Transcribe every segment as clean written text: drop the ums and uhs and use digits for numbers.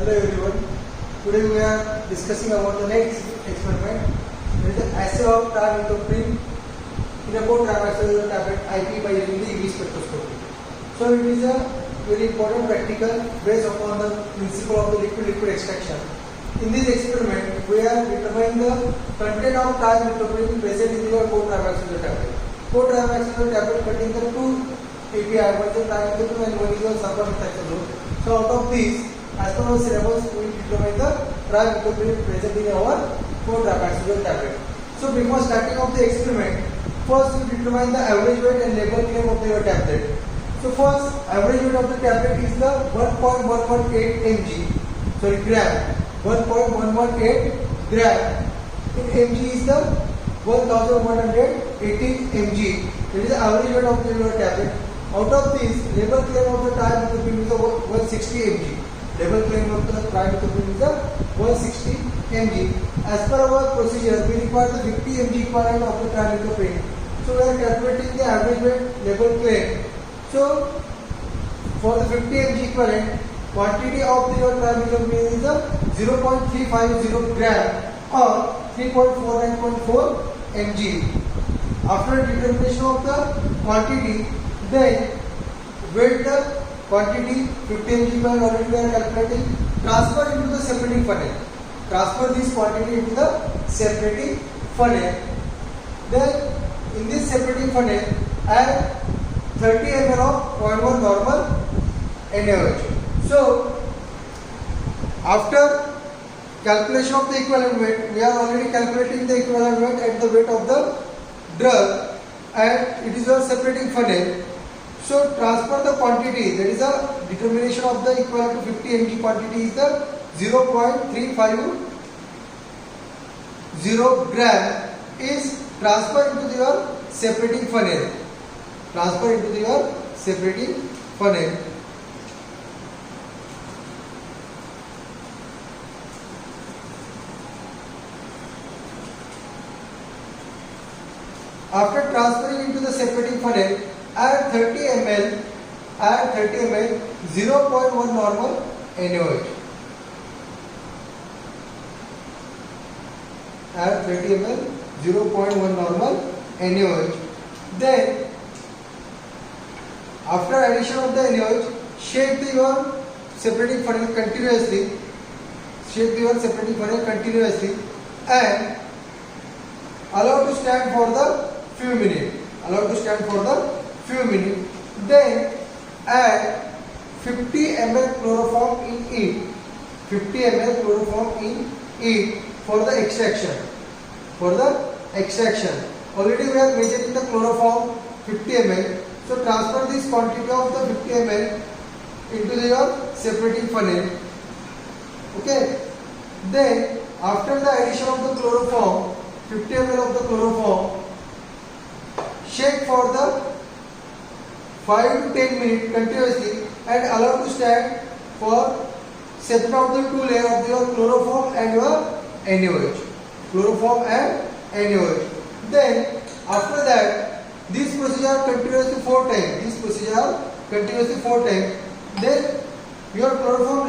Hello everyone. Today we are discussing about the next experiment. It is the assay of trimethoprim in a 4-trimethyl tablet IP by using the UV spectroscopy. So it is a very important practical based upon the principle of the liquid-liquid extraction. In this experiment, we are determining the content of trimethoprim present in your 4-trimethyl tablet. 4-trimethyl tablet contains the two API, one is trimethoprim and one is the sulfamethoxazole. So out of these, as per our syllabus, we will determine the trimethoprim present in our 4-trimethyl tablet. So before starting of the experiment, first we determine the average weight and label claim of your tablet. So first, average weight of the tablet is the 1.118 mg, gram. 1.118 gram. In mg is the 1118 mg. That is the average weight of your tablet. Out of this, label claim of the trimethoprim is 160 mg. Label claim of the trimethoprim is 160 mg. As per our procedure, we require the 50 mg equivalent of the trimethoprim. So we are calculating the average weight label claim. So for the 50 mg equivalent, quantity of your trimethoprim is 0.350 gram or 3.49.4 mg. After determination of the quantity, then weight the quantity 50 mg per already we are calculating, transfer into the separating funnel. Transfer this quantity into the separating funnel. Then in this separating funnel, add 30 ml of 0.1 normal NaOH. So after calculation of the equivalent weight, we are already calculating the equivalent weight at the weight of the drug, and it is a separating funnel. So transfer the quantity, that is a determination of the equivalent to 50 mg quantity is the 0.350 gram is transferred into your separating funnel. Transfer into your separating funnel. After transferring into the separating funnel, add 30 ml 0.1 normal NaOH. Add 30 ml 0.1 normal NaOH. Then after addition of the NaOH, shake your separating funnel continuously. Shake your separating funnel continuously and allow to stand for the few minutes. Allow to stand for the few minutes. Then add 50 ml chloroform in it. 50 ml chloroform in it for the extraction. For the extraction. Already we are measuring the chloroform 50 ml. So transfer this quantity of the 50 ml into your separating funnel. Okay. Then after the addition of the chloroform, 50 ml of the chloroform, shake for the 5 to 10 minutes continuously and allow to stand for separate of the two layers of your chloroform and your NaOH. Chloroform and NaOH. Then after that, this procedure continuously 4 times. This procedure continuously 4 times. Then your chloroform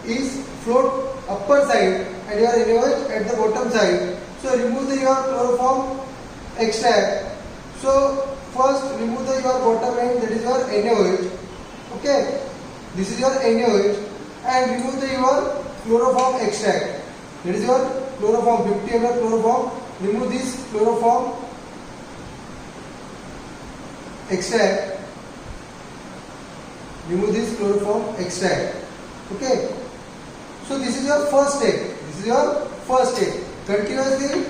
is float upper side and your NaOH at the bottom side. So remove your chloroform extract. So first remove your bottom end, that is your NaOH. Okay, this is your NaOH, and remove your chloroform extract. That is your chloroform 50 ml chloroform. Remove this chloroform extract. Remove this chloroform extract. Okay. So this is your first step. This is your first step. Continuously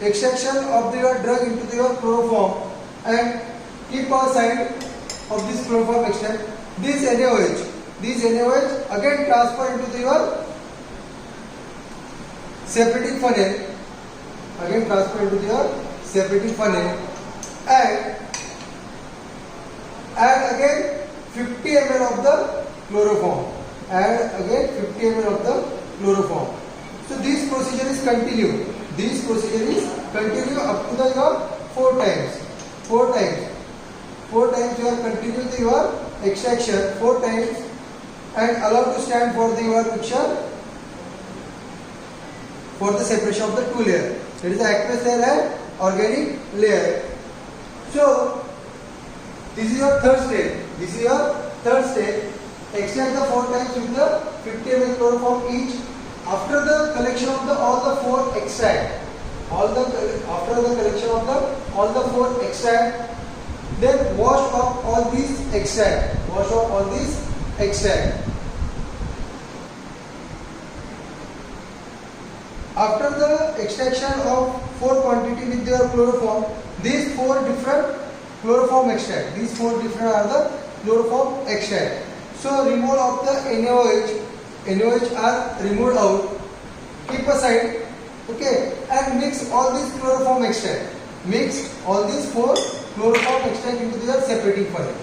extraction of your drug into your chloroform and keep aside of this chloroform extract. This NaOH again transfer into your separating funnel. Again transfer into your separating funnel and add again 50 ml of the chloroform. Add again 50 ml of the chloroform. So this procedure is continue. This procedure is continue up to the your 4 times. 4 times you are continuing your extraction 4 times and allow to stand for your mixture for the separation of the two layer. That is the aqueous layer and organic layer. So this is your third step. This is your third step. Extract the 4 times with the 50 ml chloroform each. After the collection of all the 4 extract, after the collection of all the 4 extract, then wash off all these extract. Wash off all these extract. After the extraction of 4 quantity with your chloroform, these 4 different chloroform extract. These 4 different are the chloroform extract. So removal of the NaOH are removed out. Keep aside, okay, and mix all these chloroform extract. Mix all these 4 chloroform extract into their separating funnel.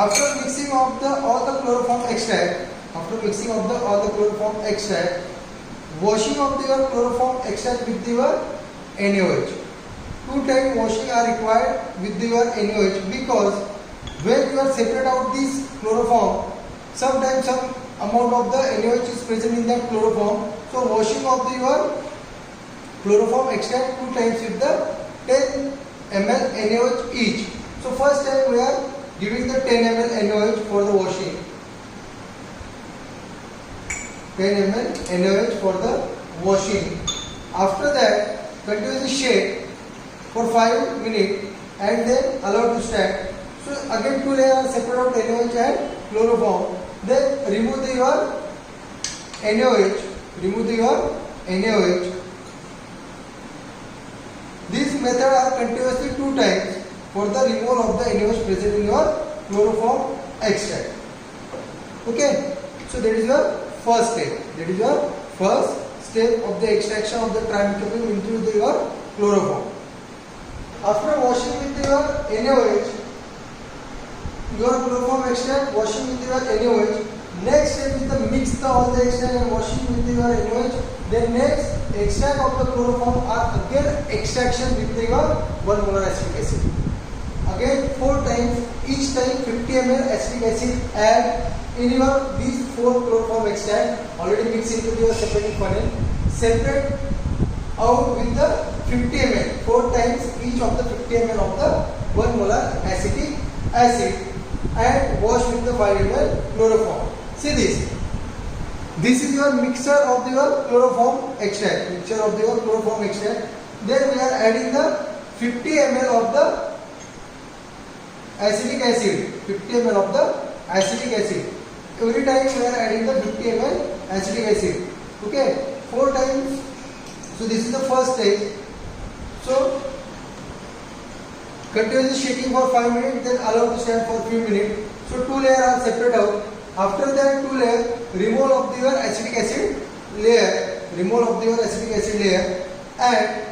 After mixing of all the chloroform extract, washing of your chloroform extract with your NaOH. 2 times washing are required with your NaOH, because when you are separate out this chloroform, sometimes some amount of the NaOH is present in that chloroform. So washing of your chloroform extract 2 times with the 10 ml NaOH each. So first time we are giving the 10 ml NaOH for the washing. 10 ml NaOH for the washing. After that, continuously shake for 5 minutes and then allow to stand. So again 2 layers separate out NaOH and chloroform. Then remove your NaOH. This method are continuously 2 times for the removal of the NaOH present in your chloroform extract. Okay, so that is your first step. Of the extraction of the trimethoprim into your chloroform. After washing with your NaOH, your chloroform extract, washing with your NaOH. Next step is to mix all the extract and washing with your NaOH. Then next extract of the chloroform are again extraction with your 1 molar acetic acid. Again 4 times, each time 50 ml acetic acid add in your these 4 chloroform extract already mixed into your separating funnel. Separate out with the 50 ml 4 times each of the 50 ml of the 1 molar acetic acid and wash with the 5 ml chloroform. See this. This is your mixture of your chloroform extract. Then we are adding the 50 ml of the acetic acid. 50 ml of the acetic acid. Every time we are adding the 50 ml acetic acid. Okay, 4 times. So this is the first stage. So continuously shaking for 5 minutes, then allow to stand for few minutes. So 2 layers are separate out. After that 2 layers, removal of your acetic acid layer, and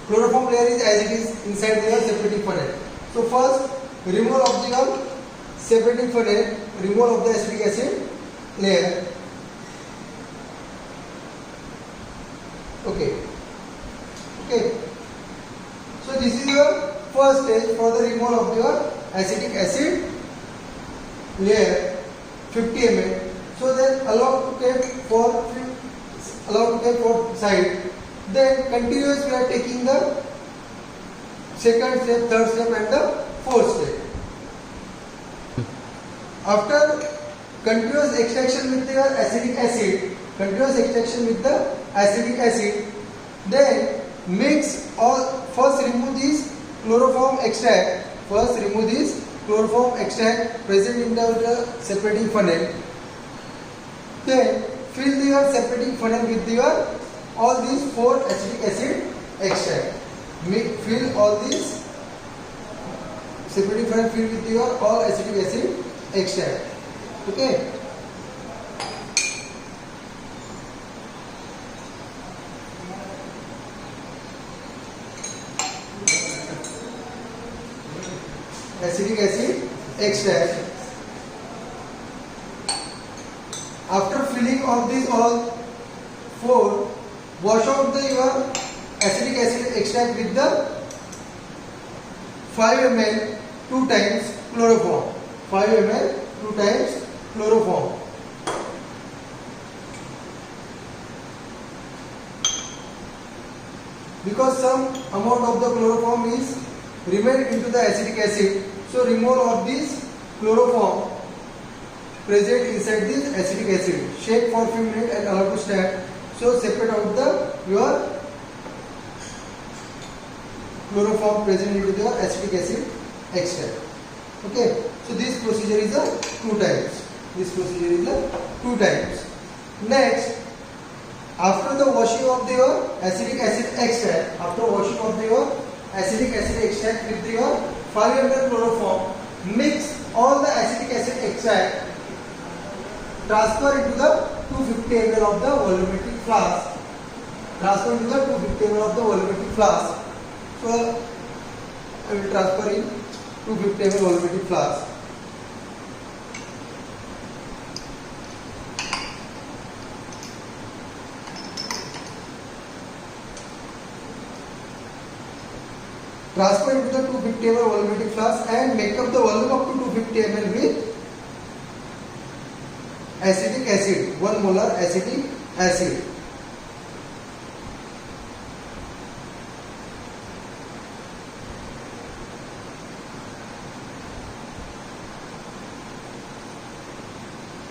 chloroform layer is as it is inside your separating funnel. So first removal of your separating funnel, removal of the acetic acid layer. Okay. So this is your first stage for the removal of your acetic acid layer, 50 ml. So then allow to keep for side. Then continuously we are taking the second step, third step and the fourth step. After continuous extraction with the acetic acid, then mix all. First remove this chloroform extract. Present in the separating funnel. Then fill your separating funnel with your all these 4 acetic acid extract. Fill all these separating funnel filled with your all acetic acid extract. Okay. acetic acid extract. After filling of these all 4, wash out your acetic acid extract with the 5 ml 2 times chloroform. 5 ml 2 times chloroform. Because some amount of the chloroform is remained into the acetic acid, so remove of this chloroform present inside this acetic acid. Shake for few minutes and allow to stand. So separate out the your chloroform present into the acetic acid extract. Okay. So this procedure is a 2 times. This procedure is a 2 times. Next, after the washing of your acetic acid extract, after washing of your acetic acid extract with your 5 ml chloroform, mix all the acetic acid extract, transfer into the 250 ml of the volumetric flask. Transfer into the 250 ml of the volumetric flask. So I will transfer in 250 ml volumetric flask. Transfer into the 250 ml volumetric flask and make up the volume up to 250 ml with acetic acid, 1 molar acetic acid.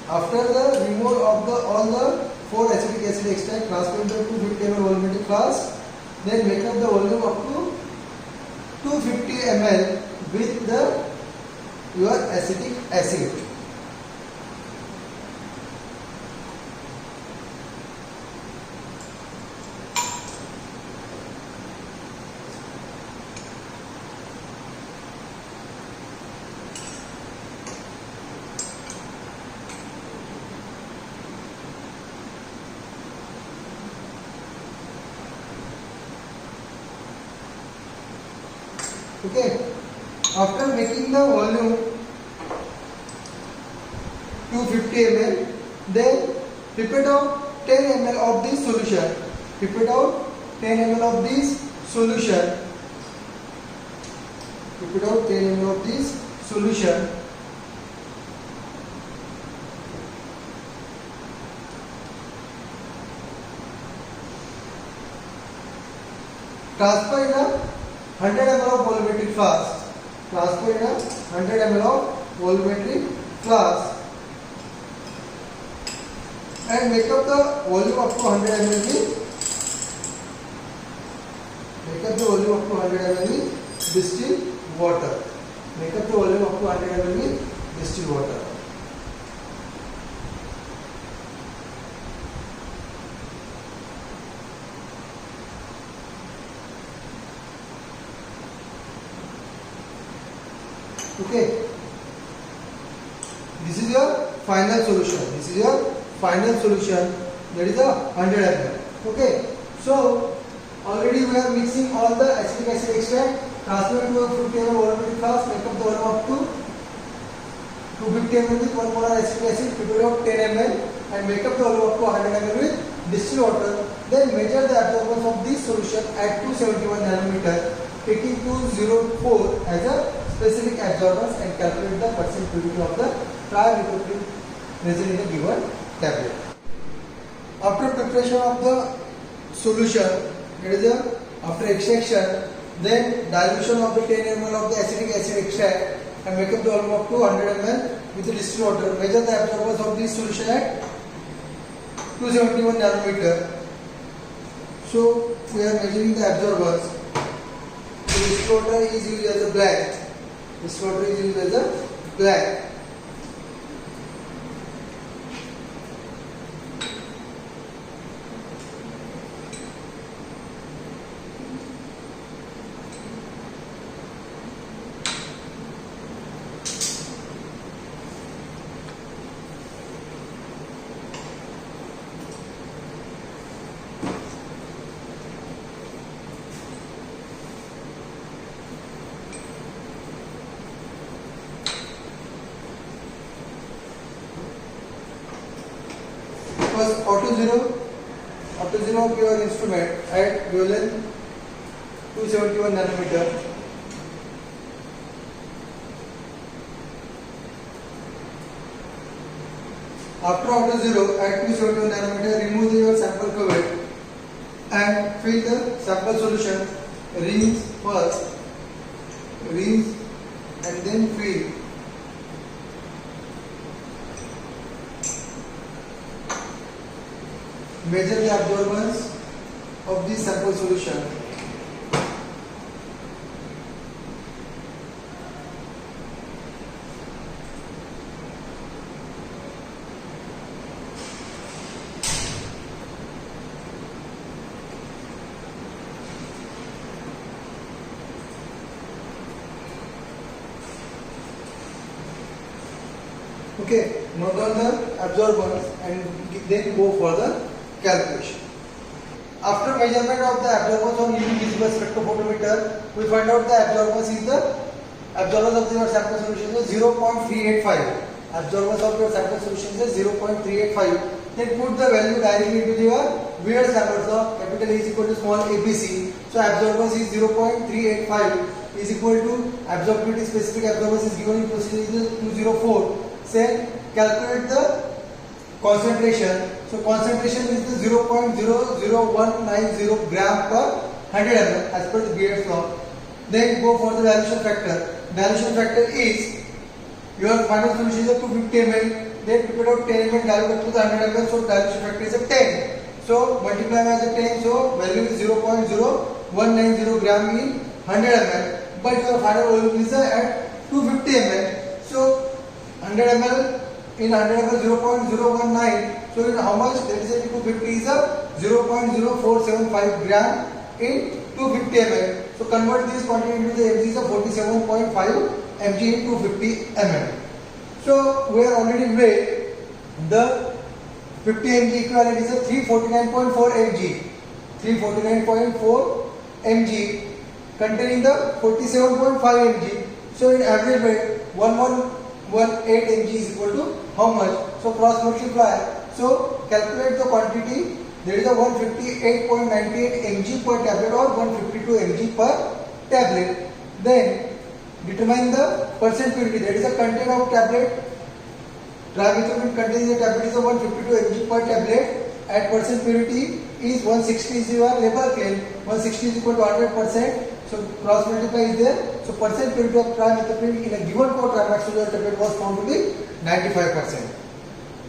After the removal of all the 4 acetic acid extract, transfer into the 250 ml volumetric flask, then make up the volume up to 250 ml with your acetic acid. Okay. After making the volume 250 ml, then pipette out 10 ml of this solution. Pipette out 10 ml of this solution. Pipette out 10 ml of this solution. Transfer in a 100 ml of volumetric flask. Transfer in a 100 ml of volumetric flask and make up the volume up to 100 ml with distilled water. Make up the volume up to 100 ml with distilled water. Okay, this is your final solution. This is your final solution, that is a 100 ml. Okay, so already we are mixing all the acetic acid extract, transfer to a 50 ml volumetric flask, make up the volume up to 250 ml with 1 molar acetic acid, pipette out 10 ml and make up the volume up to 100 ml with distilled water. Then measure the absorbance of this solution at 271 nanometer, taking 204 as a specific absorbance and calculate the percent purity of the trimethyl resin in a given tablet. After preparation of the solution, after extraction, then dilution of the 10 ml of the acetic acid extract and make up the volume up to 100 ml with the distilled water. Measure the absorbance of this solution at 271 nanometer. So we are measuring the absorbance. The distilled water is used as a black. This water is used as a black. First auto zero of your instrument at wavelength 271 nanometer. After auto zero at 271 nanometer, remove your sample cuvette and fill the sample solution. Rinse first, rinse and then fill. Measure the absorbance of the sample solution. Okay, note down the absorbance and then go for the calculation. After measurement of the absorbance on UV visible spectrophotometer, we find out the absorbance of your sample solution is 0.385. Absorbance of your sample solution is 0.385. Then put the value directly into your weird samples of capital A is equal to small ABC. So absorbance is 0.385 is equal to absorptivity, specific absorbance is given in procedure 204. Say calculate the concentration. So concentration is the 0.00190 gram per 100 ml as per the Beer's law. Then go for the dilution factor. Dilution factor is your final solution is 250 ml. Then prepare out 10 ml dilute up to the 100 ml. So dilution factor is a 10. So multiply as a 10. So value is 0.0190 gram in 100 ml. But your final volume is at 250 ml. So 100 ml in 100 ml 0.019. So in how much? That is 250 is a 0.0475 gram in 250 ml. So convert this quantity into the mg is a 47.5 mg in 250 ml. So we have already weighed the 50 mg equivalent is a 349.4 mg. 349.4 mg containing the 47.5 mg. So in average weight 1118 mg is equal to how much? So cross multiply. So calculate the quantity. There is a 158.98 mg per tablet or 152 mg per tablet. Then determine the percent purity. That is the content of tablet. Trimethoprim containing the tablet is a 152 mg per tablet. At percent purity is 160 is your label claim. 160 is equal to 100%. So cross multiply is there. So percent purity of trimethoprim in a given co-trimaxolone tablet was found to be 95%.